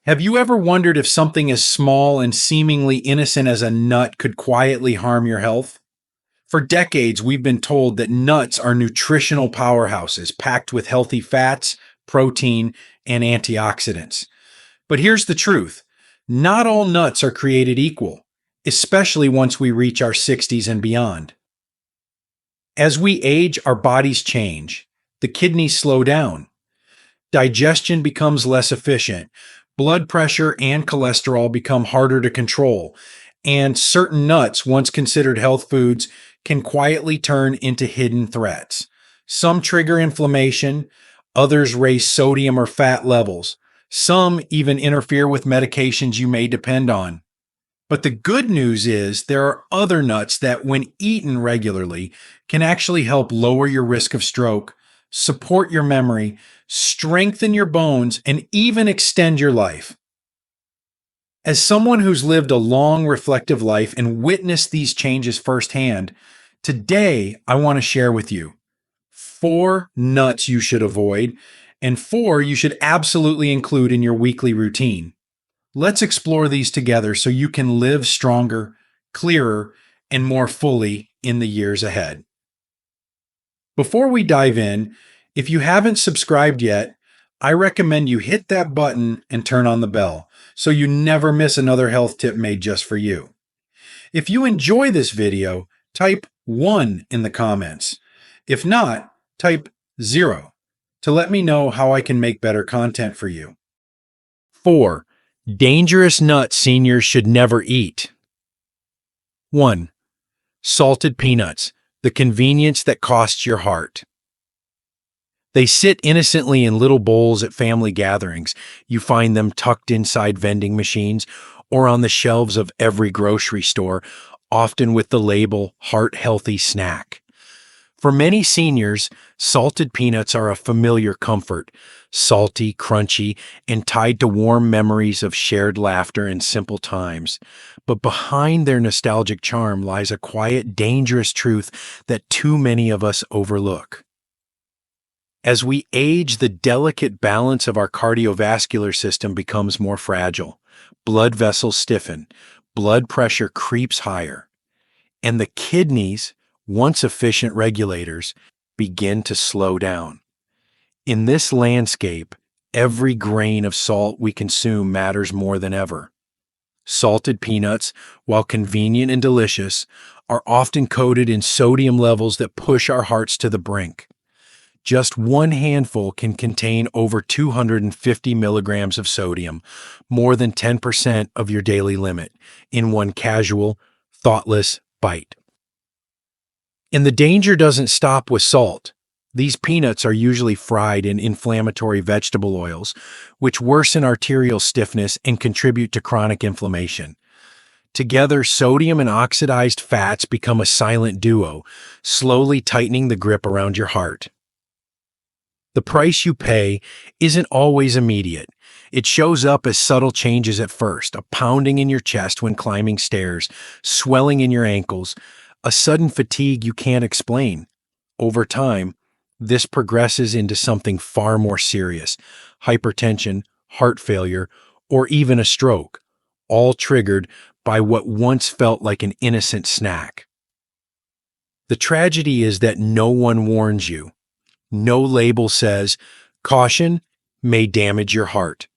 Have you ever wondered if something as small and seemingly innocent as a nut could quietly harm your health? For decades, we've been told that nuts are nutritional powerhouses packed with healthy fats, protein, and antioxidants. But here's the truth: not all nuts are created equal, especially once we reach our 60s and beyond. As we age, our bodies change. The kidneys slow down. Digestion becomes less efficient. Blood pressure and cholesterol become harder to control. And certain nuts, once considered health foods, can quietly turn into hidden threats. Some trigger inflammation, others raise sodium or fat levels. Some even interfere with medications you may depend on. But the good news is there are other nuts that, when eaten regularly, can actually help lower your risk of stroke, support your memory, strengthen your bones, and even extend your life. As someone who's lived a long, reflective life and witnessed these changes firsthand, today I want to share with you 4 nuts you should avoid and 4 you should absolutely include in your weekly routine. Let's explore these together so you can live stronger, clearer, and more fully in the years ahead. Before we dive in, if you haven't subscribed yet, I recommend you hit that button and turn on the bell so you never miss another health tip made just for you. If you enjoy this video, type 1 in the comments. If not, type 0 to let me know how I can make better content for you. 4. Dangerous nuts seniors should never eat. 1. Salted peanuts, the convenience that costs your heart. They sit innocently in little bowls at family gatherings. You find them tucked inside vending machines or on the shelves of every grocery store, often with the label "heart healthy snack." For many seniors, salted peanuts are a familiar comfort, salty, crunchy, and tied to warm memories of shared laughter and simple times. But behind their nostalgic charm lies a quiet, dangerous truth that too many of us overlook. As we age, the delicate balance of our cardiovascular system becomes more fragile. Blood vessels stiffen, blood pressure creeps higher, and the kidneys, once efficient regulators, begin to slow down. In this landscape, every grain of salt we consume matters more than ever. Salted peanuts, while convenient and delicious, are often coated in sodium levels that push our hearts to the brink. Just one handful can contain over 250 milligrams of sodium, more than 10% of your daily limit, in one casual, thoughtless bite. And the danger doesn't stop with salt. These peanuts are usually fried in inflammatory vegetable oils, which worsen arterial stiffness and contribute to chronic inflammation. Together, sodium and oxidized fats become a silent duo, slowly tightening the grip around your heart. The price you pay isn't always immediate. It shows up as subtle changes at first: a pounding in your chest when climbing stairs, swelling in your ankles, a sudden fatigue you can't explain. Over time, this progresses into something far more serious: hypertension, heart failure, or even a stroke, all triggered by what once felt like an innocent snack. The tragedy is that no one warns you. No label says, "Caution, may damage your heart."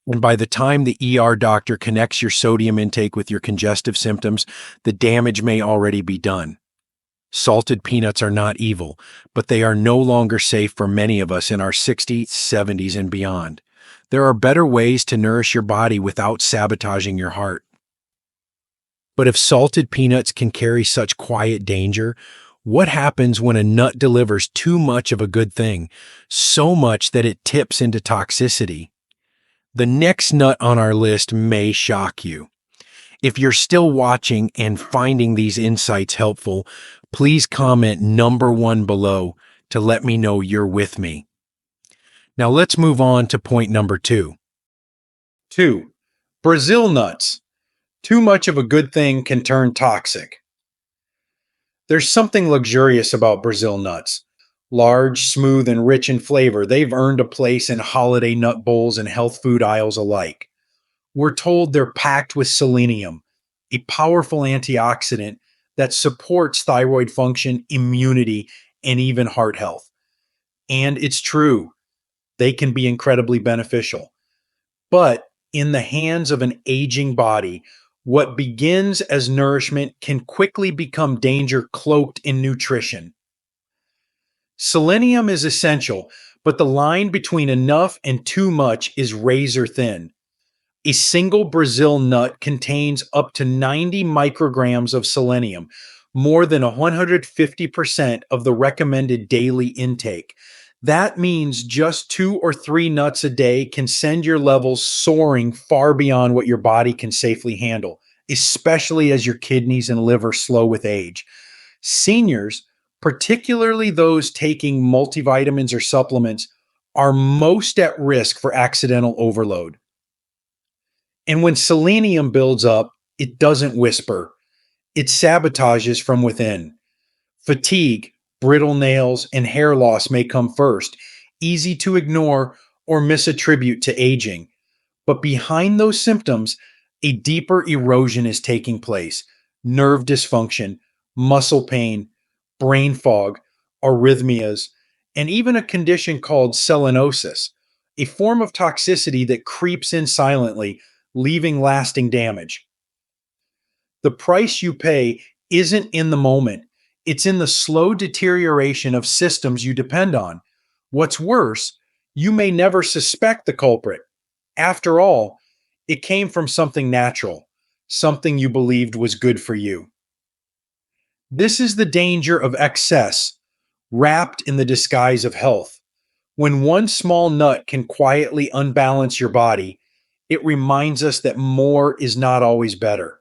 And by the time the ER doctor connects your sodium intake with your congestive symptoms, the damage may already be done. Salted peanuts are not evil, but they are no longer safe for many of us in our 60s, 70s, and beyond. There are better ways to nourish your body without sabotaging your heart. But if salted peanuts can carry such quiet danger, what happens when a nut delivers too much of a good thing, so much that it tips into toxicity? The next nut on our list may shock you. If you're still watching and finding these insights helpful, please comment number 1 below to let me know you're with me. Now let's move on to point number 2. 2. Brazil nuts. Too much of a good thing can turn toxic. There's something luxurious about Brazil nuts. Large, smooth, and rich in flavor, they've earned a place in holiday nut bowls and health food aisles alike. We're told they're packed with selenium, a powerful antioxidant that supports thyroid function, immunity, and even heart health. And it's true, they can be incredibly beneficial. But in the hands of an aging body, what begins as nourishment can quickly become danger cloaked in nutrition. Selenium is essential, but the line between enough and too much is razor thin. A single Brazil nut contains up to 90 micrograms of selenium, more than 150% of the recommended daily intake. That means just 2 or 3 nuts a day can send your levels soaring far beyond what your body can safely handle, especially as your kidneys and liver slow with age. Seniors, particularly those taking multivitamins or supplements, are most at risk for accidental overload. And when selenium builds up, it doesn't whisper, it sabotages from within. Fatigue, brittle nails, and hair loss may come first, easy to ignore or misattribute to aging. But behind those symptoms, a deeper erosion is taking place: nerve dysfunction, muscle pain, brain fog, arrhythmias, and even a condition called selenosis, a form of toxicity that creeps in silently, leaving lasting damage. The price you pay isn't in the moment, it's in the slow deterioration of systems you depend on. What's worse, you may never suspect the culprit. After all, it came from something natural, something you believed was good for you. This is the danger of excess, wrapped in the disguise of health. When one small nut can quietly unbalance your body, it reminds us that more is not always better.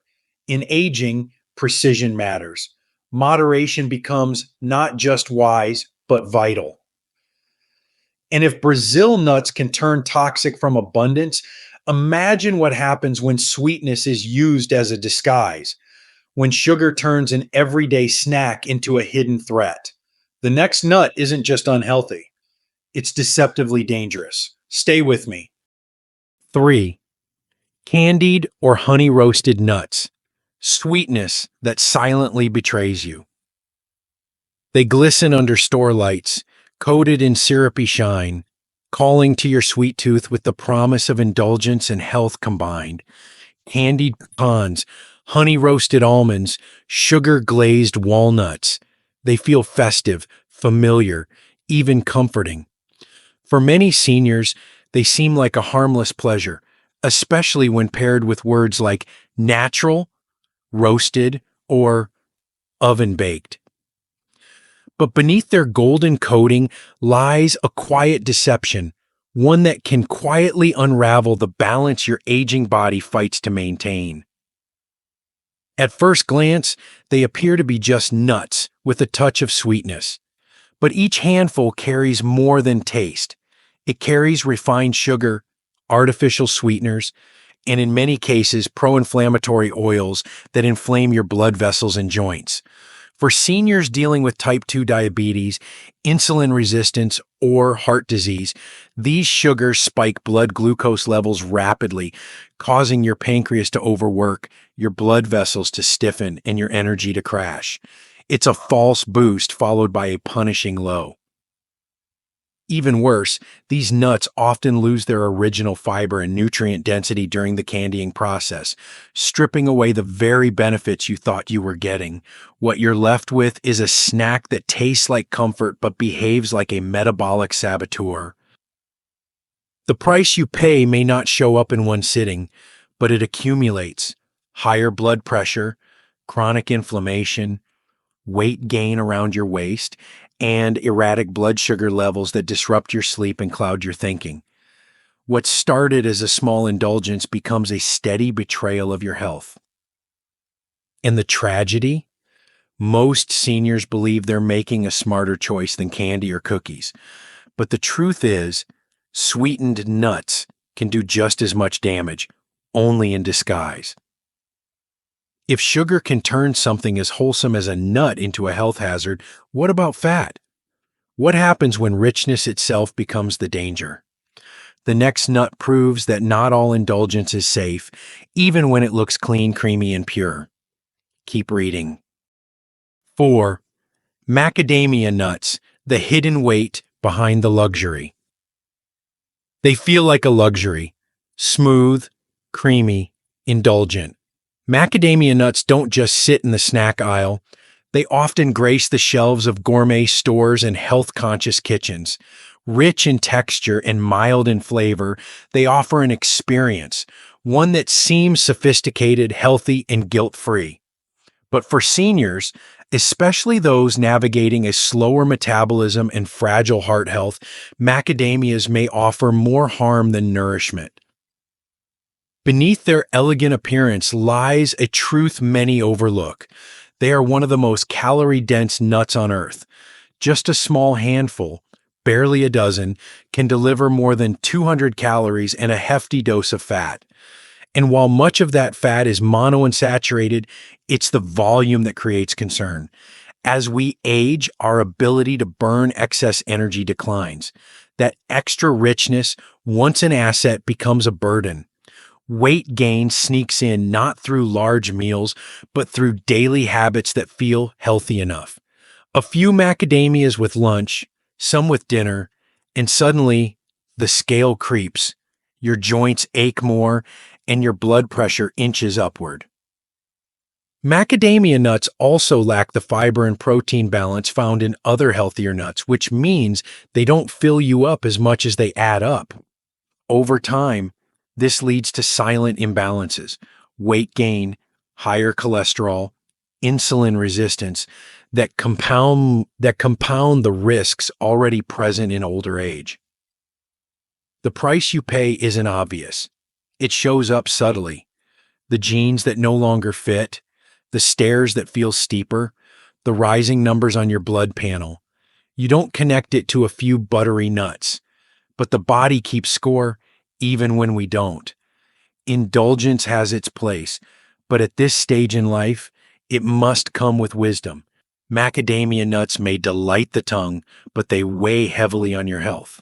In aging, precision matters. Moderation becomes not just wise, but vital. And if Brazil nuts can turn toxic from abundance, imagine what happens when sweetness is used as a disguise, when sugar turns an everyday snack into a hidden threat. The next nut isn't just unhealthy, it's deceptively dangerous. Stay with me. 3. Candied or honey roasted nuts. Sweetness that silently betrays you. They glisten under store lights, coated in syrupy shine, calling to your sweet tooth with the promise of indulgence and health combined. Candied pecans, honey roasted almonds, sugar glazed walnuts. They feel festive, familiar, even comforting. For many seniors, they seem like a harmless pleasure, especially when paired with words like natural, roasted, or oven baked. But beneath their golden coating lies a quiet deception, one that can quietly unravel the balance your aging body fights to maintain. At first glance, they appear to be just nuts with a touch of sweetness. But each handful carries more than taste. It carries refined sugar, artificial sweeteners, and in many cases, pro-inflammatory oils that inflame your blood vessels and joints. For seniors dealing with type 2 diabetes, insulin resistance, or heart disease, these sugars spike blood glucose levels rapidly, causing your pancreas to overwork, your blood vessels to stiffen, and your energy to crash. It's a false boost followed by a punishing low. Even worse, these nuts often lose their original fiber and nutrient density during the candying process, stripping away the very benefits you thought you were getting. What you're left with is a snack that tastes like comfort but behaves like a metabolic saboteur. The price you pay may not show up in one sitting, but it accumulates. Higher blood pressure, chronic inflammation, weight gain around your waist, and erratic blood sugar levels that disrupt your sleep and cloud your thinking. What started as a small indulgence becomes a steady betrayal of your health. And the tragedy? Most seniors believe they're making a smarter choice than candy or cookies. But the truth is, sweetened nuts can do just as much damage, only in disguise. If sugar can turn something as wholesome as a nut into a health hazard, what about fat? What happens when richness itself becomes the danger? The next nut proves that not all indulgence is safe, even when it looks clean, creamy, and pure. Keep reading. 4. Macadamia nuts, the hidden weight behind the luxury. They feel like a luxury. Smooth, creamy, indulgent. Macadamia nuts don't just sit in the snack aisle. They often grace the shelves of gourmet stores and health-conscious kitchens. Rich in texture and mild in flavor, they offer an experience, one that seems sophisticated, healthy, and guilt-free. But for seniors, especially those navigating a slower metabolism and fragile heart health, macadamias may offer more harm than nourishment. Beneath their elegant appearance lies a truth many overlook. They are one of the most calorie-dense nuts on earth. Just a small handful, barely a dozen, can deliver more than 200 calories and a hefty dose of fat. And while much of that fat is monounsaturated, it's the volume that creates concern. As we age, our ability to burn excess energy declines. That extra richness, once an asset, becomes a burden. Weight gain sneaks in not through large meals, but through daily habits that feel healthy enough. A few macadamias with lunch, some with dinner, and suddenly the scale creeps. Your joints ache more, and your blood pressure inches upward. Macadamia nuts also lack the fiber and protein balance found in other healthier nuts, which means they don't fill you up as much as they add up. Over time, this leads to silent imbalances, weight gain, higher cholesterol, insulin resistance that compound the risks already present in older age. The price you pay isn't obvious. It shows up subtly. The jeans that no longer fit, the stairs that feel steeper, the rising numbers on your blood panel. You don't connect it to a few buttery nuts, but the body keeps score even when we don't. Indulgence has its place, but at this stage in life, it must come with wisdom. Macadamia nuts may delight the tongue, but they weigh heavily on your health.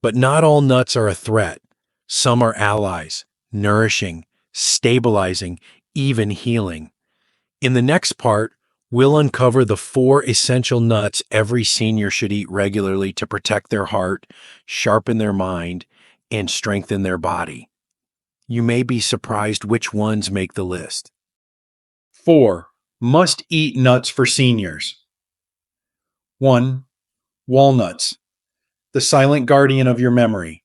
But not all nuts are a threat. Some are allies, nourishing, stabilizing, even healing. In the next part, we'll uncover the 4 essential nuts every senior should eat regularly to protect their heart, sharpen their mind, and strengthen their body. You may be surprised which ones make the list. 4. Must-eat nuts for seniors. 1. Walnuts, the silent guardian of your memory.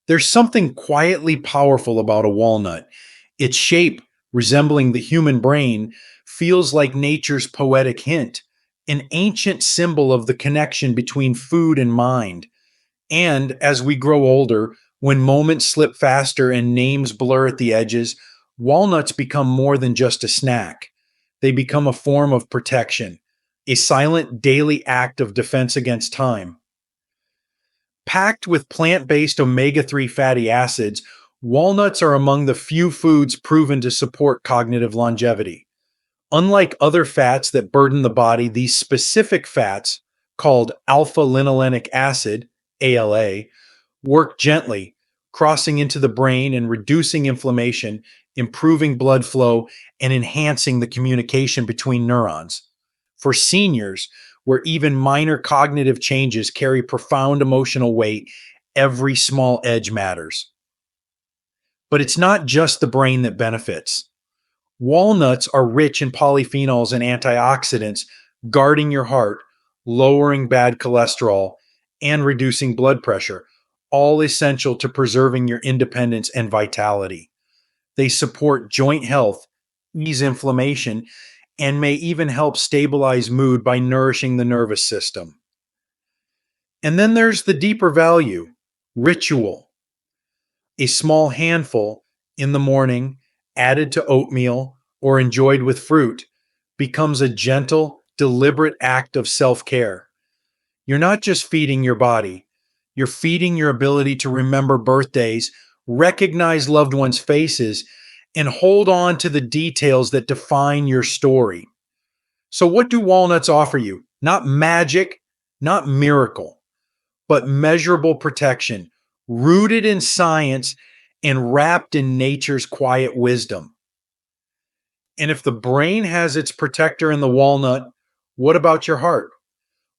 There's something quietly powerful about a walnut. Its shape, resembling the human brain, feels like nature's poetic hint, an ancient symbol of the connection between food and mind. And as we grow older, when moments slip faster and names blur at the edges, walnuts become more than just a snack. They become a form of protection, a silent daily act of defense against time. Packed with plant-based omega-3 fatty acids, walnuts are among the few foods proven to support cognitive longevity. Unlike other fats that burden the body, these specific fats, called alpha-linolenic acid, ALA, work gently, crossing into the brain and reducing inflammation, improving blood flow, and enhancing the communication between neurons. For seniors, where even minor cognitive changes carry profound emotional weight, every small edge matters. But it's not just the brain that benefits. Walnuts are rich in polyphenols and antioxidants, guarding your heart, lowering bad cholesterol, and reducing blood pressure, all essential to preserving your independence and vitality. They support joint health, ease inflammation, and may even help stabilize mood by nourishing the nervous system. And then there's the deeper value, ritual. A small handful in the morning, added to oatmeal or enjoyed with fruit, becomes a gentle, deliberate act of self-care. You're not just feeding your body, you're feeding your ability to remember birthdays, recognize loved ones' faces, and hold on to the details that define your story. So what do walnuts offer you? Not magic, not miracle. but measurable protection, rooted in science and wrapped in nature's quiet wisdom. And if the brain has its protector in the walnut, what about your heart?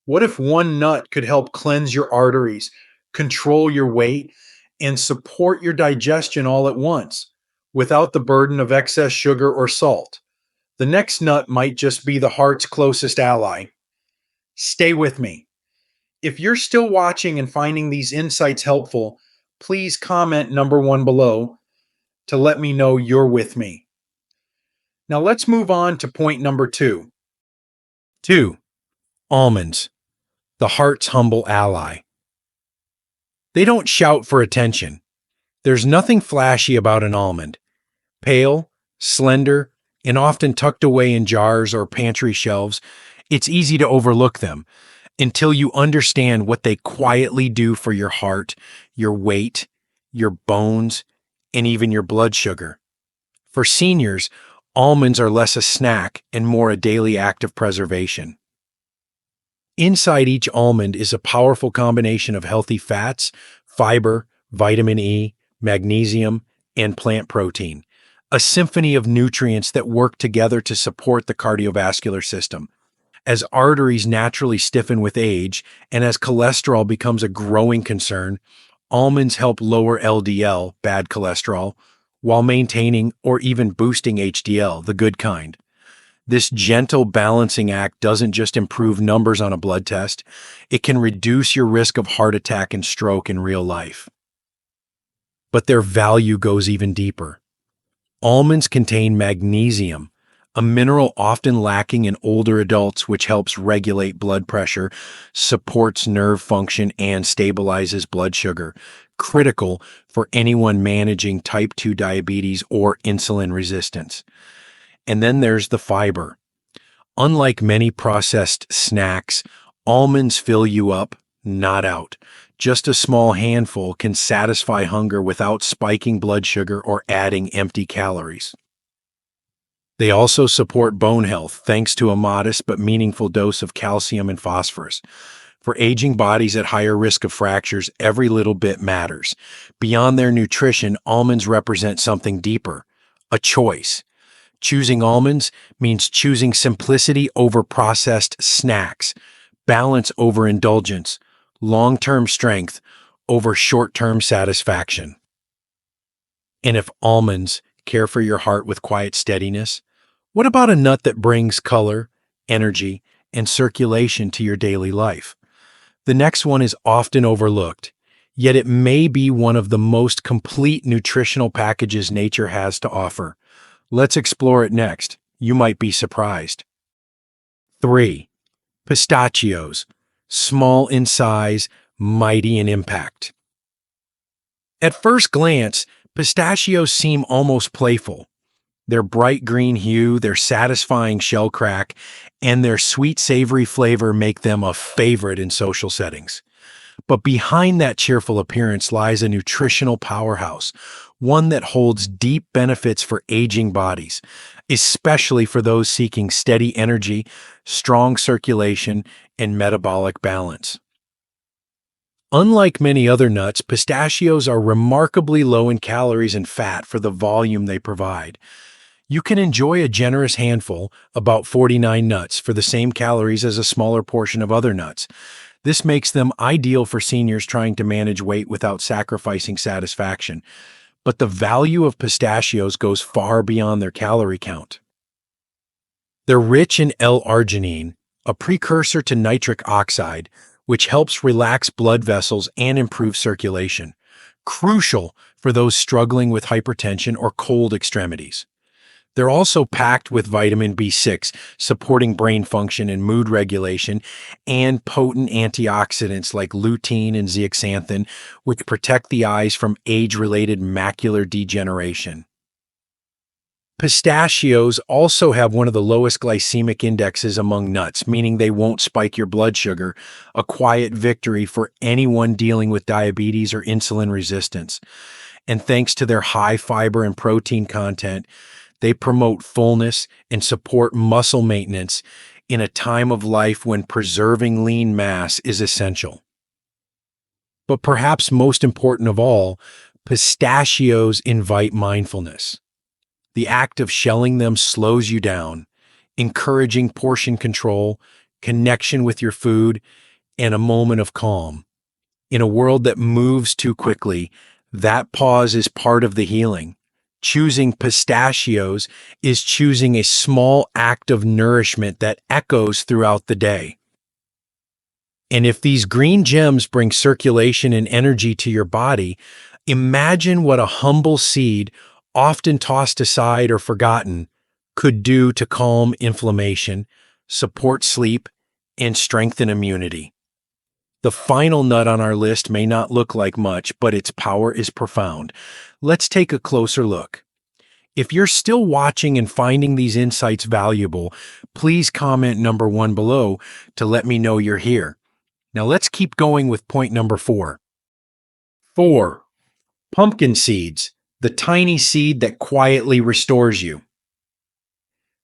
What if one nut could help cleanse your arteries, control your weight, and support your digestion all at once without the burden of excess sugar or salt? The next nut might just be the heart's closest ally. Stay with me. If you're still watching and finding these insights helpful, please comment number 1 below to let me know you're with me. Now let's move on to point number 2. 2. Almonds, the heart's humble ally. They don't shout for attention. There's nothing flashy about an almond. Pale, slender, and often tucked away in jars or pantry shelves, it's easy to overlook them until you understand what they quietly do for your heart, your weight, your bones, and even your blood sugar. For seniors, almonds are less a snack and more a daily act of preservation. Inside each almond is a powerful combination of healthy fats, fiber, vitamin E, magnesium, and plant protein, a symphony of nutrients that work together to support the cardiovascular system. As arteries naturally stiffen with age, and as cholesterol becomes a growing concern, almonds help lower LDL, bad cholesterol, while maintaining or even boosting HDL, the good kind. This gentle balancing act doesn't just improve numbers on a blood test, it can reduce your risk of heart attack and stroke in real life. But their value goes even deeper. Almonds contain magnesium, a mineral often lacking in older adults, which helps regulate blood pressure, supports nerve function, and stabilizes blood sugar, critical for anyone managing type 2 diabetes or insulin resistance. And then there's the fiber. Unlike many processed snacks, almonds fill you up, not out. Just a small handful can satisfy hunger without spiking blood sugar or adding empty calories. They also support bone health thanks to a modest but meaningful dose of calcium and phosphorus. For aging bodies at higher risk of fractures, every little bit matters. Beyond their nutrition, almonds represent something deeper, a choice. Choosing almonds means choosing simplicity over processed snacks, balance over indulgence, long-term strength over short-term satisfaction. And if almonds care for your heart with quiet steadiness, what about a nut that brings color, energy, and circulation to your daily life? The next one is often overlooked, yet it may be one of the most complete nutritional packages nature has to offer. Let's explore it next. You might be surprised. 3. Pistachios, small in size, mighty in impact. At first glance, pistachios seem almost playful. Their bright green hue, their satisfying shell crack, and their sweet savory flavor make them a favorite in social settings. But behind that cheerful appearance lies a nutritional powerhouse, one that holds deep benefits for aging bodies, especially for those seeking steady energy, strong circulation, and metabolic balance. Unlike many other nuts, pistachios are remarkably low in calories and fat for the volume they provide. You can enjoy a generous handful, about 49 nuts, for the same calories as a smaller portion of other nuts. This makes them ideal for seniors trying to manage weight without sacrificing satisfaction. But the value of pistachios goes far beyond their calorie count. They're rich in L-arginine, a precursor to nitric oxide, which helps relax blood vessels and improve circulation, crucial for those struggling with hypertension or cold extremities. They're also packed with vitamin B6, supporting brain function and mood regulation, and potent antioxidants like lutein and zeaxanthin, which protect the eyes from age-related macular degeneration. Pistachios also have one of the lowest glycemic indexes among nuts, meaning they won't spike your blood sugar, a quiet victory for anyone dealing with diabetes or insulin resistance. And thanks to their high fiber and protein content, they promote fullness and support muscle maintenance in a time of life when preserving lean mass is essential. But perhaps most important of all, pistachios invite mindfulness. The act of shelling them slows you down, encouraging portion control, connection with your food, and a moment of calm. In a world that moves too quickly, that pause is part of the healing. Choosing pistachios is choosing a small act of nourishment that echoes throughout the day. And if these green gems bring circulation and energy to your body, imagine what a humble seed, often tossed aside or forgotten, could do to calm inflammation, support sleep, and strengthen immunity. The final nut on our list may not look like much, but its power is profound. Let's take a closer look. If you're still watching and finding these insights valuable, please comment number 1 below to let me know you're here. Now let's keep going with point number 4. 4. Pumpkin seeds, the tiny seed that quietly restores you.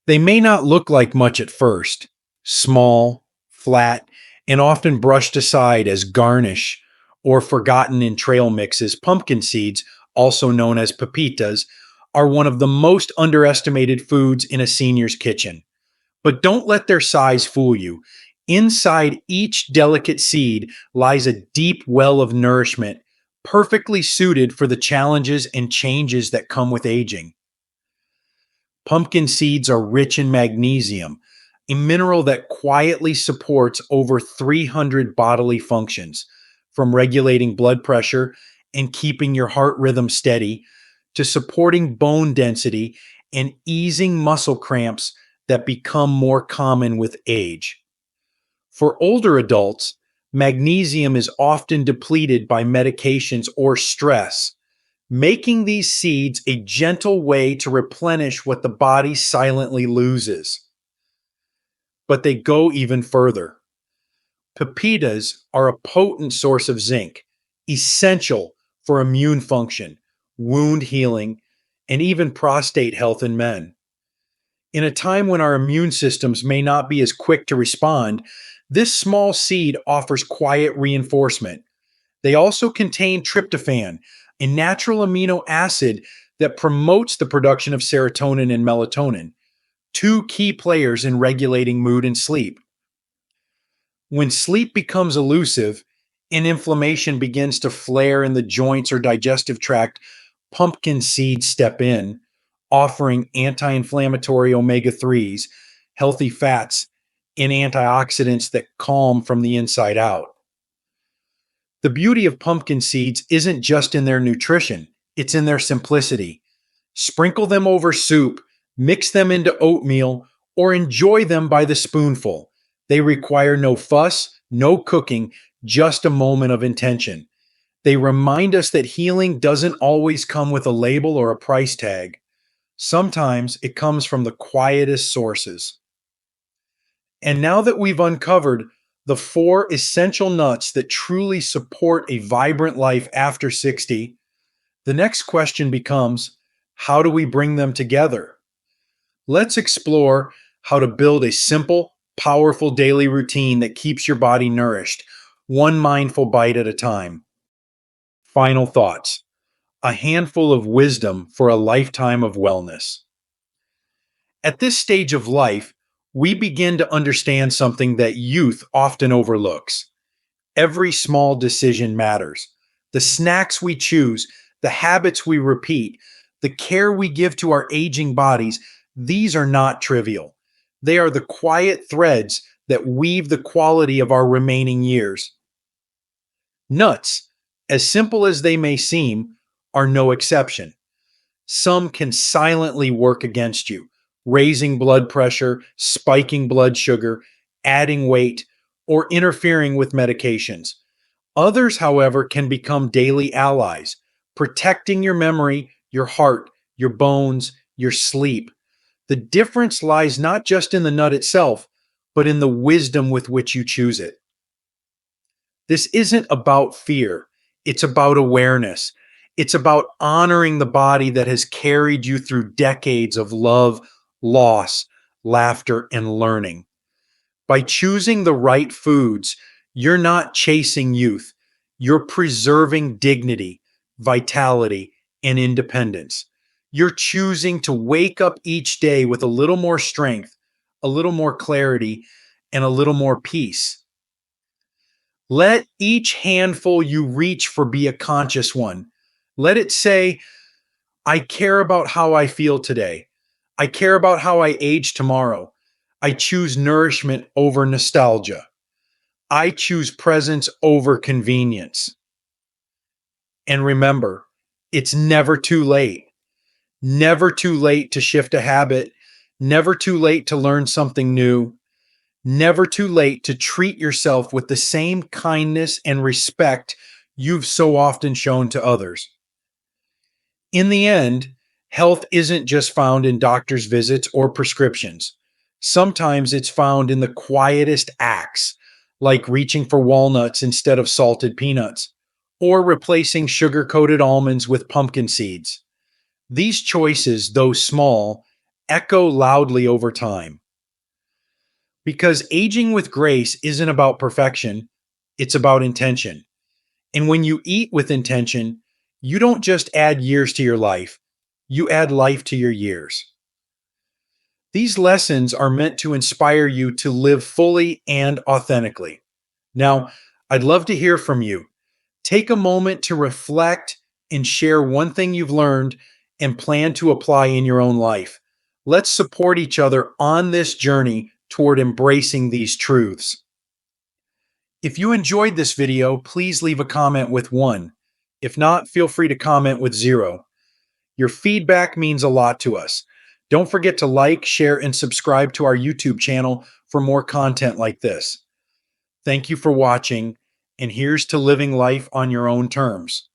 They may not look like much at first, small, flat, and often brushed aside as garnish or forgotten in trail mixes. Pumpkin seeds, also known as pepitas, are one of the most underestimated foods in a senior's kitchen. But don't let their size fool you. Inside each delicate seed lies a deep well of nourishment, perfectly suited for the challenges and changes that come with aging. Pumpkin seeds are rich in magnesium, a mineral that quietly supports over 300 bodily functions, from regulating blood pressure and keeping your heart rhythm steady, to supporting bone density and easing muscle cramps that become more common with age. For older adults, magnesium is often depleted by medications or stress, making these seeds a gentle way to replenish what the body silently loses. But they go even further. Pepitas are a potent source of zinc, essential for immune function, wound healing, and even prostate health in men. In a time when our immune systems may not be as quick to respond, this small seed offers quiet reinforcement. They also contain tryptophan, a natural amino acid that promotes the production of serotonin and melatonin, two key players in regulating mood and sleep. When sleep becomes elusive and inflammation begins to flare in the joints or digestive tract, pumpkin seeds step in, offering anti inflammatory omega 3s, healthy fats, and antioxidants that calm from the inside out. The beauty of pumpkin seeds isn't just in their nutrition, it's in their simplicity. Sprinkle them over soup, mix them into oatmeal, or enjoy them by the spoonful. They require no fuss, no cooking, just a moment of intention. They remind us that healing doesn't always come with a label or a price tag. Sometimes it comes from the quietest sources. And now that we've uncovered the 4 essential nuts that truly support a vibrant life after 60, the next question becomes, how do we bring them together? Let's explore how to build a simple, powerful daily routine that keeps your body nourished, one mindful bite at a time. Final thoughts. A handful of wisdom for a lifetime of wellness. At this stage of life, we begin to understand something that youth often overlooks. Every small decision matters. The snacks we choose, the habits we repeat, the care we give to our aging bodies, these are not trivial. They are the quiet threads that weave the quality of our remaining years. Nuts, as simple as they may seem, are no exception. Some can silently work against you, raising blood pressure, spiking blood sugar, adding weight, or interfering with medications. Others, however, can become daily allies, protecting your memory, your heart, your bones, your sleep. The difference lies not just in the nut itself, but in the wisdom with which you choose it. This isn't about fear, it's about awareness. It's about honoring the body that has carried you through decades of love, loss, laughter, and learning. By choosing the right foods, you're not chasing youth. You're preserving dignity, vitality, and independence. You're choosing to wake up each day with a little more strength, a little more clarity, and a little more peace. Let each handful you reach for be a conscious one. Let it say, I care about how I feel today. I care about how I age tomorrow. I choose nourishment over nostalgia. I choose presence over convenience. And remember, it's never too late. Never too late to shift a habit. Never too late to learn something new. Never too late to treat yourself with the same kindness and respect you've so often shown to others. In the end, health isn't just found in doctor's visits or prescriptions. Sometimes it's found in the quietest acts, like reaching for walnuts instead of salted peanuts, or replacing sugar coated almonds with pumpkin seeds. These choices, though small, echo loudly over time. Because aging with grace isn't about perfection, it's about intention. And when you eat with intention, you don't just add years to your life, you add life to your years. These lessons are meant to inspire you to live fully and authentically. Now, I'd love to hear from you. Take a moment to reflect and share one thing you've learned and plan to apply in your own life. Let's support each other on this journey toward embracing these truths. If you enjoyed this video, please leave a comment with 1. If not, feel free to comment with 0. Your feedback means a lot to us. Don't forget to like, share, and subscribe to our YouTube channel for more content like this. Thank you for watching, and here's to living life on your own terms.